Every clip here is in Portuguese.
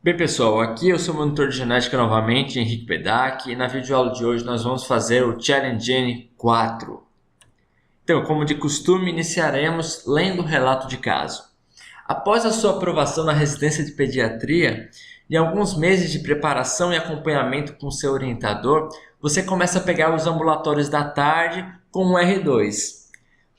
Bem pessoal, aqui eu sou o monitor de genética novamente, Henrique Pedac, e na videoaula de hoje nós vamos fazer o Challenge Gene 4. Então, como de costume, iniciaremos lendo o relato de caso. Após a sua aprovação na residência de pediatria, e alguns meses de preparação e acompanhamento com seu orientador, você começa a pegar os ambulatórios da tarde com o R2.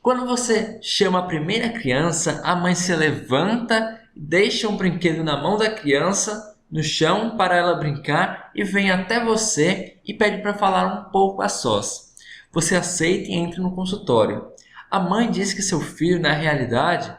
Quando você chama a primeira criança, a mãe se levanta, deixa um brinquedo na mão da criança no chão para ela brincar e vem até você e pede para falar um pouco a sós. Você aceita e entra no consultório. A mãe diz que seu filho, na realidade,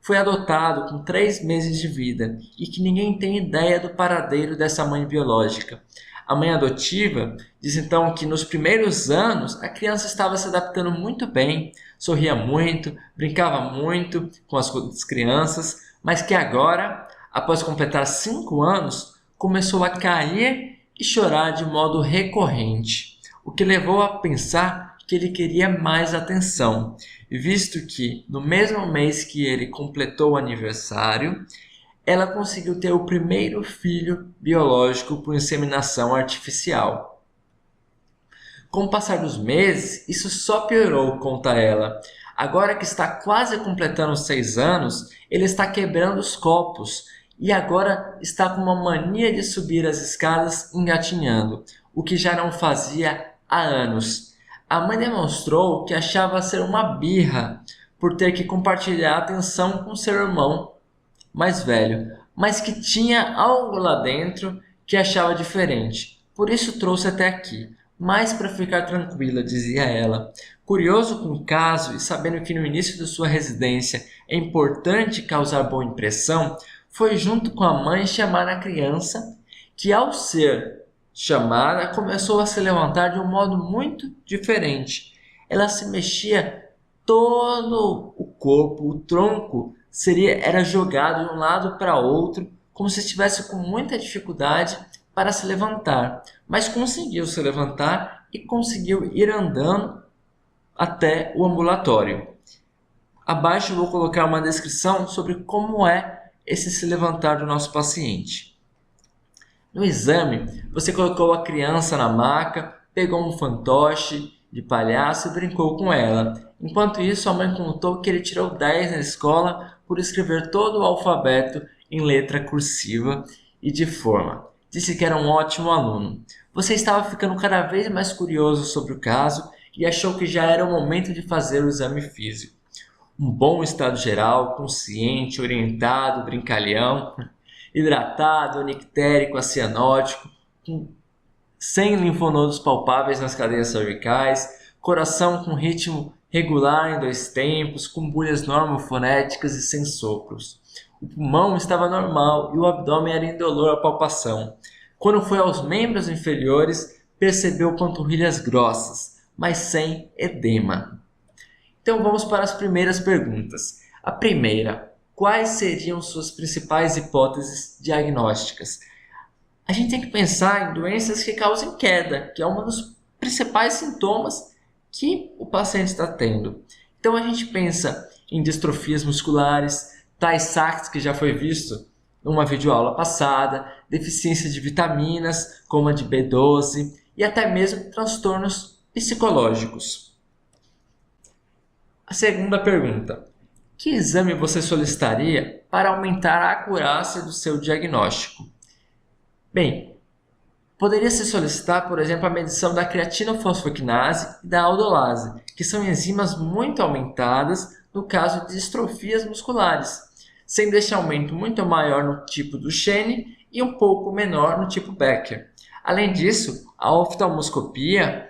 foi adotado com 3 meses de vida e que ninguém tem ideia do paradeiro dessa mãe biológica. A mãe adotiva diz então que nos primeiros anos a criança estava se adaptando muito bem, sorria muito, brincava muito com as outras crianças, mas que agora, após completar 5 anos, começou a cair e chorar de modo recorrente, o que levou a pensar que ele queria mais atenção, visto que no mesmo mês que ele completou o aniversário, ela conseguiu ter o primeiro filho biológico por inseminação artificial. Com o passar dos meses, isso só piorou, conta ela. Agora que está quase completando 6 anos, ele está quebrando os copos e agora está com uma mania de subir as escadas engatinhando, o que já não fazia há anos. A mãe demonstrou que achava ser uma birra por ter que compartilhar a atenção com seu irmão mais velho, mas que tinha algo lá dentro que achava diferente. Por isso trouxe até aqui, mais para ficar tranquila, dizia ela. Curioso com o caso e sabendo que no início de sua residência é importante causar boa impressão, foi junto com a mãe chamar a criança, que ao ser chamada começou a se levantar de um modo muito diferente. Ela se mexia todo o corpo, o tronco era jogado de um lado para outro, como se estivesse com muita dificuldade para se levantar, mas conseguiu se levantar e conseguiu ir andando até o ambulatório. Abaixo eu vou colocar uma descrição sobre como é esse se levantar do nosso paciente. No exame, você colocou a criança na maca, pegou um fantoche de palhaço e brincou com ela. Enquanto isso, a mãe contou que ele tirou 10 na escola por escrever todo o alfabeto em letra cursiva e de forma. Disse que era um ótimo aluno. Você estava ficando cada vez mais curioso sobre o caso e achou que já era o momento de fazer o exame físico. Um bom estado geral, consciente, orientado, brincalhão, hidratado, nictérico, cianótico, sem linfonodos palpáveis nas cadeias cervicais, coração com ritmo regular em 2 tempos, com bolhas normofonéticas e sem sopros. O pulmão estava normal e o abdômen era indolor à palpação. Quando foi aos membros inferiores, percebeu panturrilhas grossas, mas sem edema. Então vamos para as primeiras perguntas. A primeira, quais seriam suas principais hipóteses diagnósticas? A gente tem que pensar em doenças que causem queda, que é um dos principais sintomas que o paciente está tendo. Então a gente pensa em distrofias musculares, Tay-Sachs, que já foi visto numa videoaula passada, deficiências de vitaminas, como a de B12, e até mesmo transtornos psicológicos. A segunda pergunta, que exame você solicitaria para aumentar a acurácia do seu diagnóstico? Bem, poderia se solicitar, por exemplo, a medição da creatinofosfoquinase e da aldolase, que são enzimas muito aumentadas no caso de distrofias musculares, sendo este aumento muito maior no tipo Duchenne e um pouco menor no tipo Becker. Além disso, a oftalmoscopia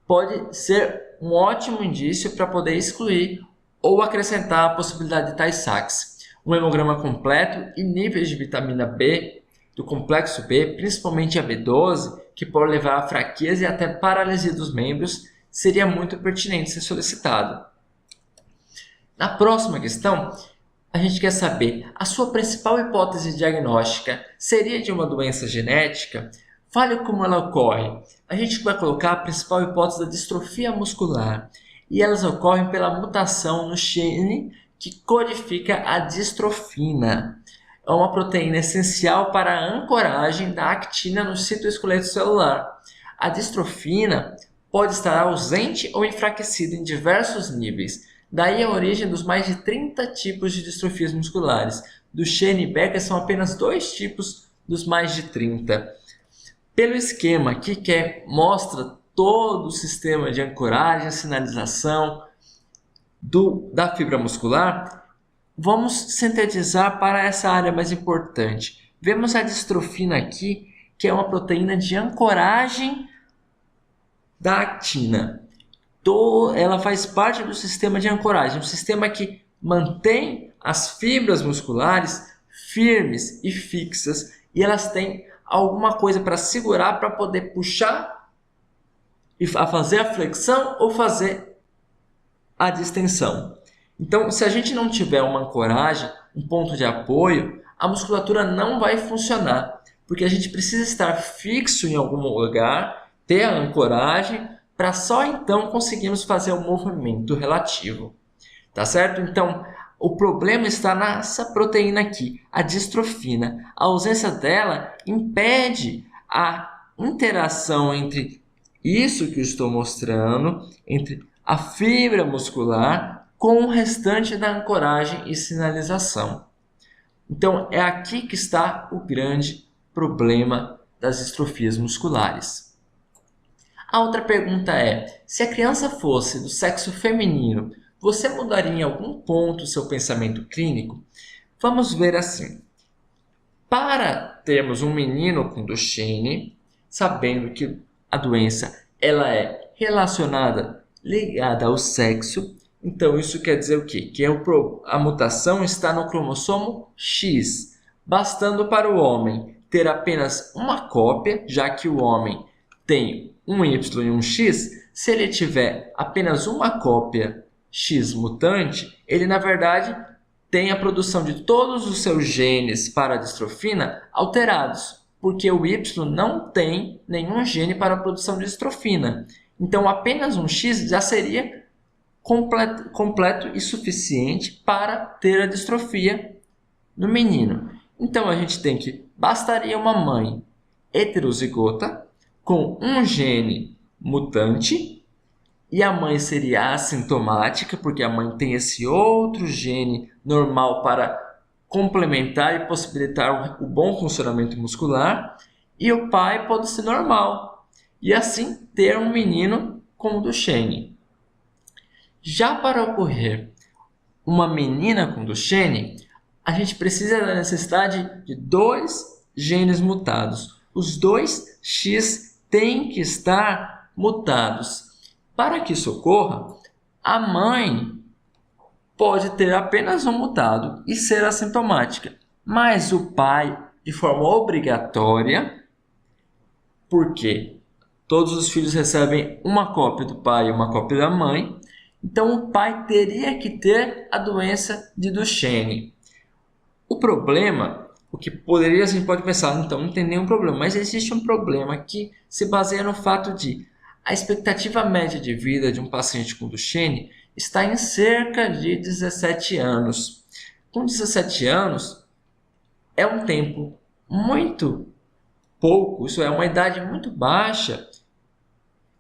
pode ser um ótimo indício para poder excluir ou acrescentar a possibilidade de Tay-Sachs. Um hemograma completo e níveis de vitamina B do complexo B, principalmente a B12, que pode levar à fraqueza e até paralisia dos membros, seria muito pertinente ser solicitado. Na próxima questão, a gente quer saber, a sua principal hipótese diagnóstica seria de uma doença genética? Fale como ela ocorre. A gente vai colocar a principal hipótese da distrofia muscular, e elas ocorrem pela mutação no gene que codifica a distrofina. é uma proteína essencial para a ancoragem da actina no citoesqueleto celular. A distrofina pode estar ausente ou enfraquecida em diversos níveis. Daí a origem dos mais de 30 tipos de distrofias musculares. Duchenne e Becker são apenas 2 tipos dos mais de 30. Pelo esquema aqui que mostra todo o sistema de ancoragem, sinalização da fibra muscular, vamos sintetizar para essa área mais importante. Vemos a distrofina aqui, que é uma proteína de ancoragem da actina. Ela faz parte do sistema de ancoragem, um sistema que mantém as fibras musculares firmes e fixas, e elas têm alguma coisa para segurar para poder puxar e fazer a flexão ou fazer a distensão. Então, se a gente não tiver uma ancoragem, um ponto de apoio, a musculatura não vai funcionar, porque a gente precisa estar fixo em algum lugar, ter a ancoragem, para só então conseguirmos fazer o movimento relativo. Tá certo? Então, o problema está nessa proteína aqui, a distrofina. A ausência dela impede a interação entre isso que eu estou mostrando, entre a fibra muscular com o restante da ancoragem e sinalização. Então, é aqui que está o grande problema das distrofias musculares. A outra pergunta é, se a criança fosse do sexo feminino, você mudaria em algum ponto o seu pensamento clínico? Vamos ver assim. Para termos um menino com Duchenne, sabendo que a doença ela é relacionada, ligada ao sexo, então isso quer dizer o quê? Que a mutação está no cromossomo X, bastando para o homem ter apenas uma cópia, já que o homem tem um Y e um X, se ele tiver apenas uma cópia X mutante, ele na verdade tem a produção de todos os seus genes para a distrofina alterados, porque o Y não tem nenhum gene para a produção de distrofina. Então apenas um X já seria completo e suficiente para ter a distrofia no menino. Então a gente tem que bastaria uma mãe heterozigota com um gene mutante, e a mãe seria assintomática, porque a mãe tem esse outro gene normal para complementar e possibilitar o bom funcionamento muscular, e o pai pode ser normal, e assim ter um menino com Duchenne. Já para ocorrer uma menina com Duchenne, a gente precisa da necessidade de 2 genes mutados. Os 2 X têm que estar mutados. Para que isso ocorra, a mãe pode ter apenas um mutado e ser assintomática, mas o pai, de forma obrigatória, porque todos os filhos recebem uma cópia do pai e uma cópia da mãe, então o pai teria que ter a doença de Duchenne. O problema, o que a gente pode pensar, então não tem nenhum problema, mas existe um problema que se baseia no fato de a expectativa média de vida de um paciente com Duchenne está em cerca de 17 anos. Com 17 anos, é um tempo muito pouco, isso é uma idade muito baixa,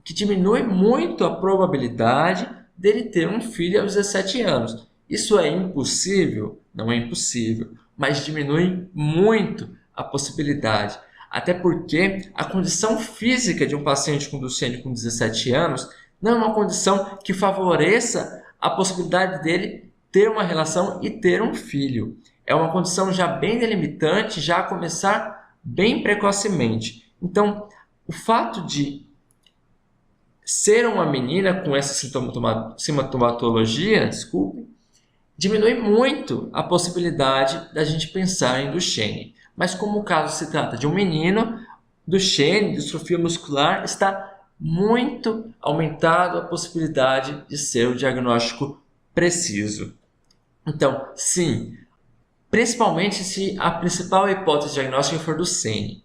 que diminui muito a probabilidade dele ter um filho aos 17 anos. Isso é impossível? Não é impossível, mas diminui muito a possibilidade. Até porque a condição física de um paciente com Duchenne com 17 anos não é uma condição que favoreça a possibilidade dele ter uma relação e ter um filho. É uma condição já bem delimitante, já a começar bem precocemente. Então, o fato de ser uma menina com essa sintomatologia, diminui muito a possibilidade da gente pensar em Duchenne. Mas como o caso se trata de um menino, Duchenne, distrofia muscular, está muito aumentado a possibilidade de ser o diagnóstico preciso. Então, sim, principalmente se a principal hipótese diagnóstica for Duchenne,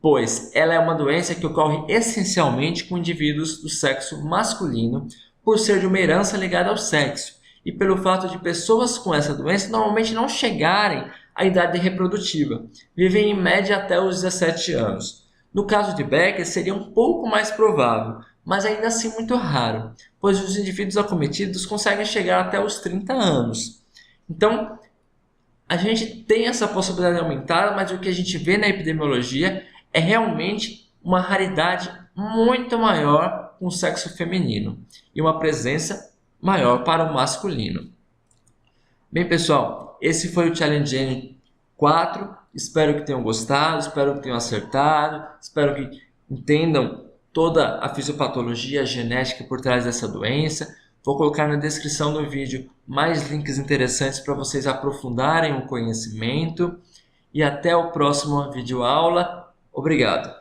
pois ela é uma doença que ocorre essencialmente com indivíduos do sexo masculino, por ser de uma herança ligada ao sexo, e pelo fato de pessoas com essa doença normalmente não chegarem a idade reprodutiva. Vivem em média até os 17 anos. No caso de Becker, seria um pouco mais provável, mas ainda assim muito raro, pois os indivíduos acometidos conseguem chegar até os 30 anos. Então, a gente tem essa possibilidade aumentada, mas o que a gente vê na epidemiologia é realmente uma raridade muito maior com o sexo feminino e uma presença maior para o masculino. Bem, pessoal, esse foi o Challenge N 4. Espero que tenham gostado, espero que tenham acertado, espero que entendam toda a fisiopatologia, a genética por trás dessa doença. Vou colocar na descrição do vídeo mais links interessantes para vocês aprofundarem o conhecimento. E até o próximo vídeo aula. Obrigado!